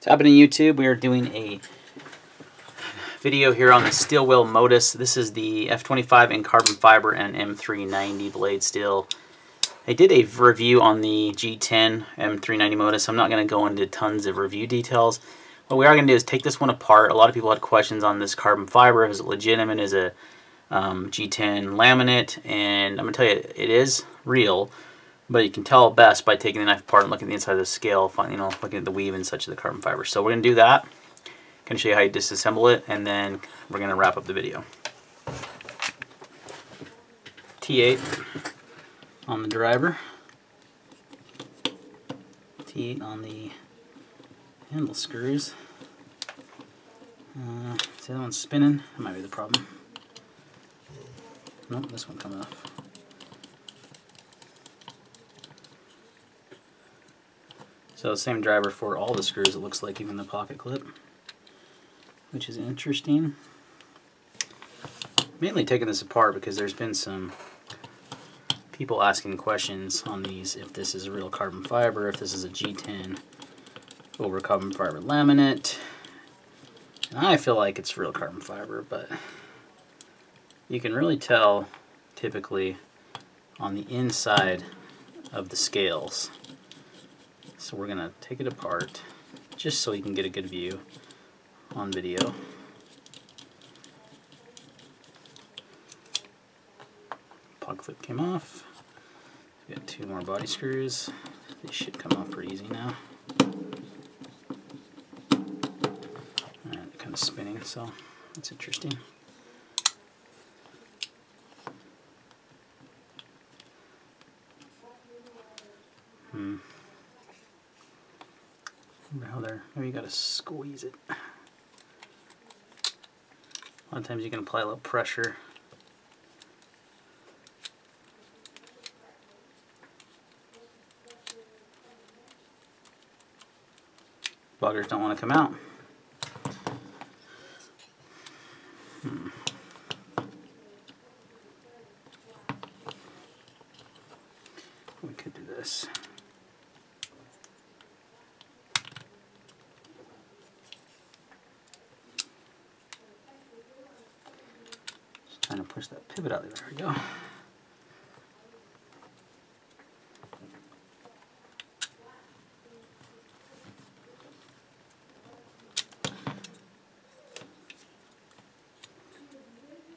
What's happening, YouTube? We are doing a video here on the steel wheel Modus. This is the F25 in carbon fiber and M390 blade steel. I did a review on the G10 M390 Modus. I'm not going to go into tons of review details. What we are going to do is take this one apart. A lot of people had questions on this carbon fiber. Is it legitimate? Is it G10 laminate? And I'm going to tell you, it is real. But you can tell best by taking the knife apart and looking at the inside of the scale, looking at the weave and such of the carbon fiber. So we're going to do that. I'm going to show you how you disassemble it, and then we're going to wrap up the video. T8 on the driver. T8 on the handle screws. See that one's spinning? That might be the problem. Nope, this one coming off. So same driver for all the screws, it looks like, even the pocket clip, which is interesting. Mainly taking this apart because there's been some people asking questions on these, if this is real carbon fiber, if this is a G10 over carbon fiber laminate. And I feel like it's real carbon fiber, but you can really tell typically on the inside of the scales. So we're going to take it apart just so you can get a good view on video. Pod clip came off. We got two more body screws. They should come off pretty easy now. Alright, they're kind of spinning, so that's interesting. How there? Maybe you gotta squeeze it. A lot of times you can apply a little pressure. Buggers don't want to come out. We could do this. Trying to push that pivot out there. There we go.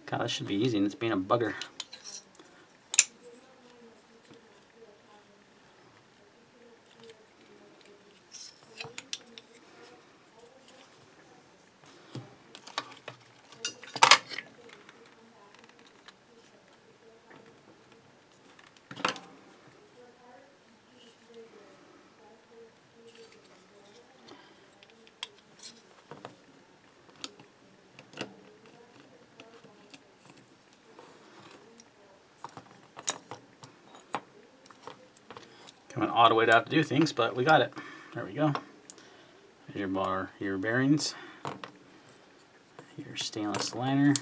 God, that should be easy, and it's being a bugger. Kind of an odd way to have to do things, but we got it. There we go. There's your bearings, your stainless liner,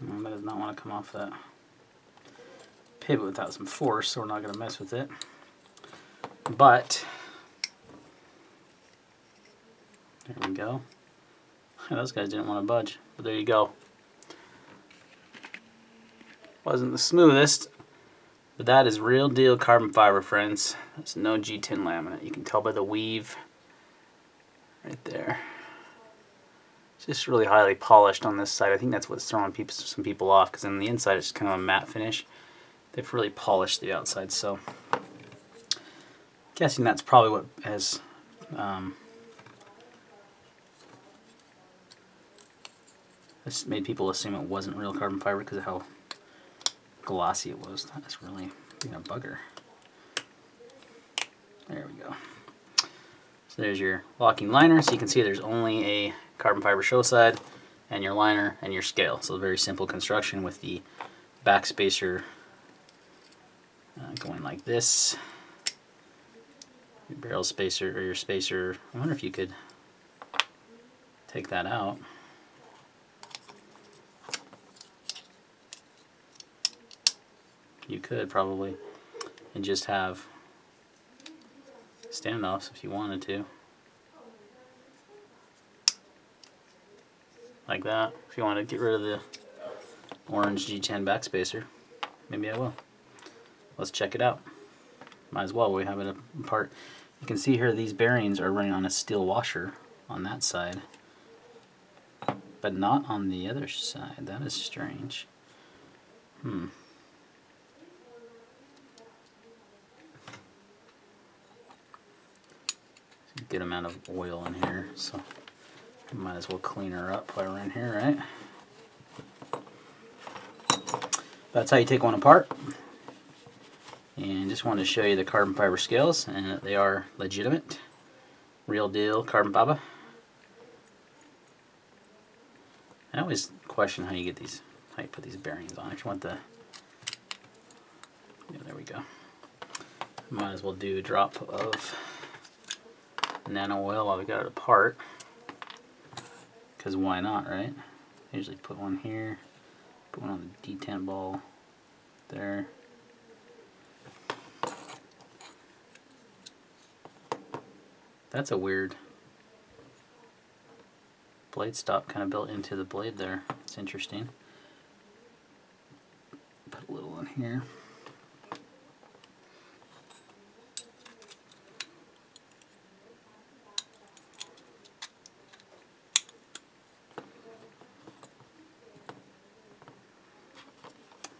that does not want to come off that pivot without some force, so we're not going to mess with it. But there we go. Those guys didn't want to budge, but there you go. Wasn't the smoothest, but that is real deal carbon fiber, friends. That's no G10 laminate. You can tell by the weave right there. It's just really highly polished on this side. I think that's what's throwing some people off, because on the inside it's kind of a matte finish. They've really polished the outside, so I'm guessing that's probably what has this made people assume it wasn't real carbon fiber because of how glossy it was. That's really being a bugger. There we go. So there's your locking liner. So you can see there's only a carbon fiber show side and your liner and your scale. So very simple construction with the back spacer going like this. Your barrel spacer, or your spacer, I wonder if you could take that out. You could probably, and just have standoffs if you wanted to. Like that. If you want to get rid of the orange G10 backspacer, maybe I will. Let's check it out. Might as well, we have it apart. You can see here these bearings are running on a steel washer on that side, but not on the other side. That is strange. Good amount of oil in here, so might as well clean her up while we're in here, right? That's how you take one apart. And just wanted to show you the carbon fiber scales, and that they are legitimate, real deal carbon fiber. I always question how you get these, how you put these bearings on. If you want the, yeah, there we go. Might as well do a drop of nano oil while we got it apart, because why not, right? I usually put one here, put one on the detent ball there. That's a weird blade stop kind of built into the blade there. It's interesting. Put a little in here.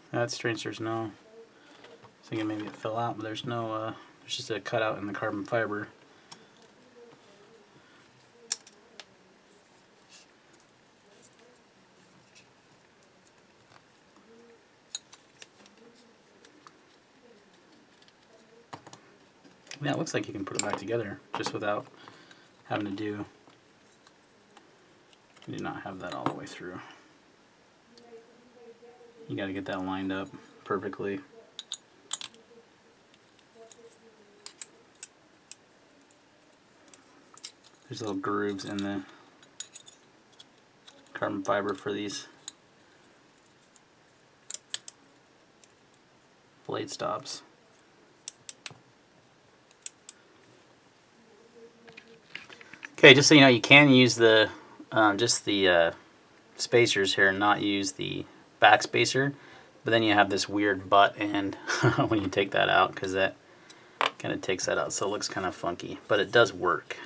That's strange, there's no, I was thinking maybe it fell out, but there's no, there's just a cutout in the carbon fiber. Yeah, it looks like you can put it back together just without having to do, you do not have that all the way through. You got to get that lined up perfectly. There's little grooves in the carbon fiber for these blade stops. Okay, just so you know, you can use the just the spacers here and not use the back spacer, but then you have this weird butt end when you take that out, because that kind of takes that out, so it looks kind of funky, but it does work.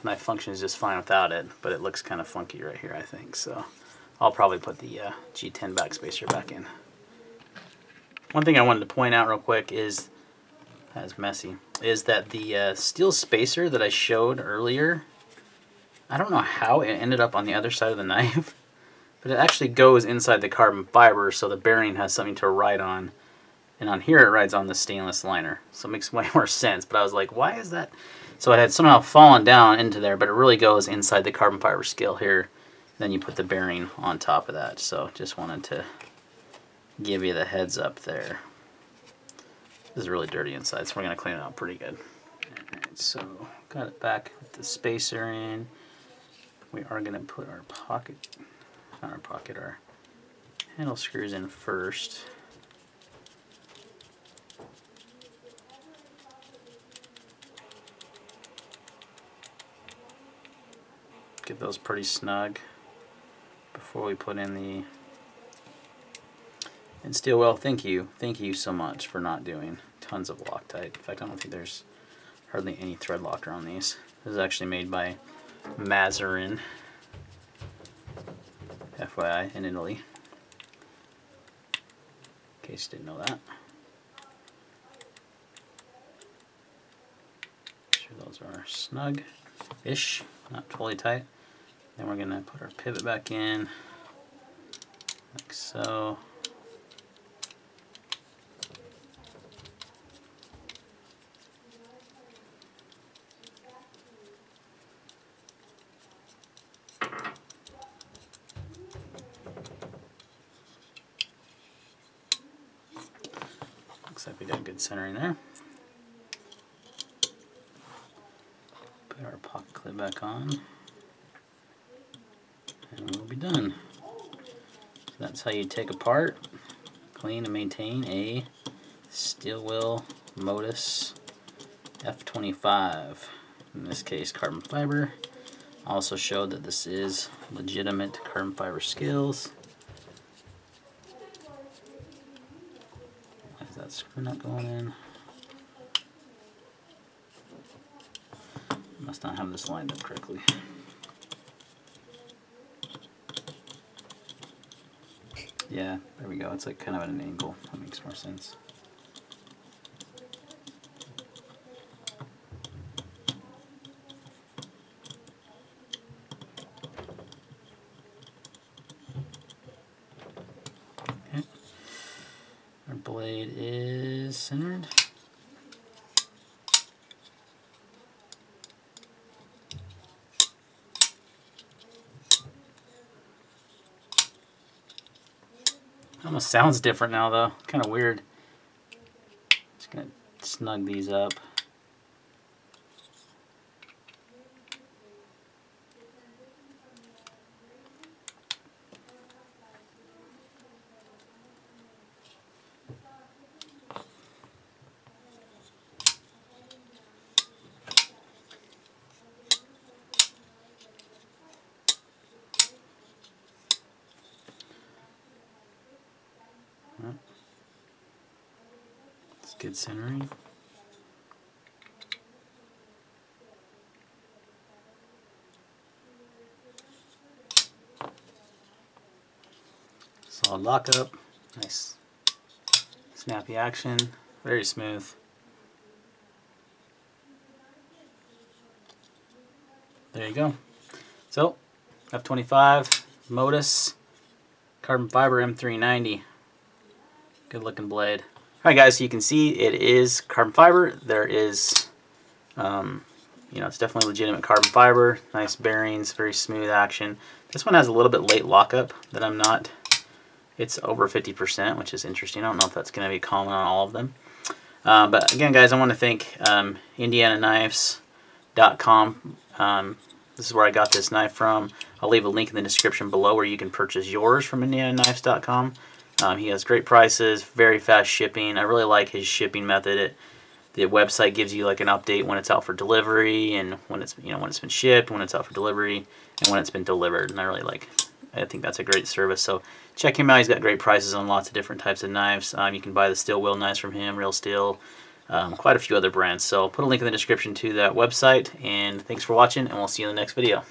My function is just fine without it, but it looks kind of funky right here, I think, so I'll probably put the G10 backspacer back in. One thing I wanted to point out real quick is, that's messy, is that the steel spacer that I showed earlier, I don't know how it ended up on the other side of the knife, but it actually goes inside the carbon fiber, so the bearing has something to ride on. And on here it rides on the stainless liner, so it makes way more sense. But I was like, why is that? So it had somehow fallen down into there, but it really goes inside the carbon fiber scale here. Then you put the bearing on top of that. So just wanted to give you the heads up there. This is really dirty inside, so we're going to clean it out pretty good. Alright, so got it back with the spacer in. We are going to put our pocket, not our pocket, our handle screws in first. Get those pretty snug before we put in the, and Steelwell, thank you so much for not doing tons of Loctite. In fact, I don't think there's hardly any thread locker on these. This is actually made by Mazarin, FYI, in Italy, in case you didn't know that. Make sure those are snug-ish, not totally tight. Then we're going to put our pivot back in, like so. Looks like we got good centering there. Put our pocket clip back on, and we'll be done. So that's how you take apart clean and maintain a steel wheel Modus F25. In this case, carbon fiber. Also showed that this is legitimate carbon fiber scales. Why is that screw not going in? Must not have this lined up correctly. Yeah, there we go. It's like kind of at an angle. That makes more sense. Okay. Our blade is centered. Almost sounds different now though. Kind of weird. Just gonna snug these up. It's good centering. Solid lockup. Nice snappy action. Very smooth. There you go. So, F25 Modus carbon fiber M390. Good looking blade. Alright guys, so you can see it is carbon fiber. There is, you know, it's definitely legitimate carbon fiber. Nice bearings, very smooth action. This one has a little bit late lockup that I'm not, it's over 50%, which is interesting. I don't know if that's going to be common on all of them. But again guys, I want to thank IndianaKnives.com. This is where I got this knife from. I'll leave a link in the description below where you can purchase yours from IndianaKnives.com. He has great prices, very fast shipping. I really like his shipping method. The website gives you like an update when it's out for delivery and when it's, you know, when it's been shipped, when it's out for delivery, and when it's been delivered. And I think that's a great service. So check him out. He's got great prices on lots of different types of knives. You can buy the steel wheel knives from him, Real Steel, quite a few other brands. So I'll put a link in the description to that website. And thanks for watching, and we'll see you in the next video.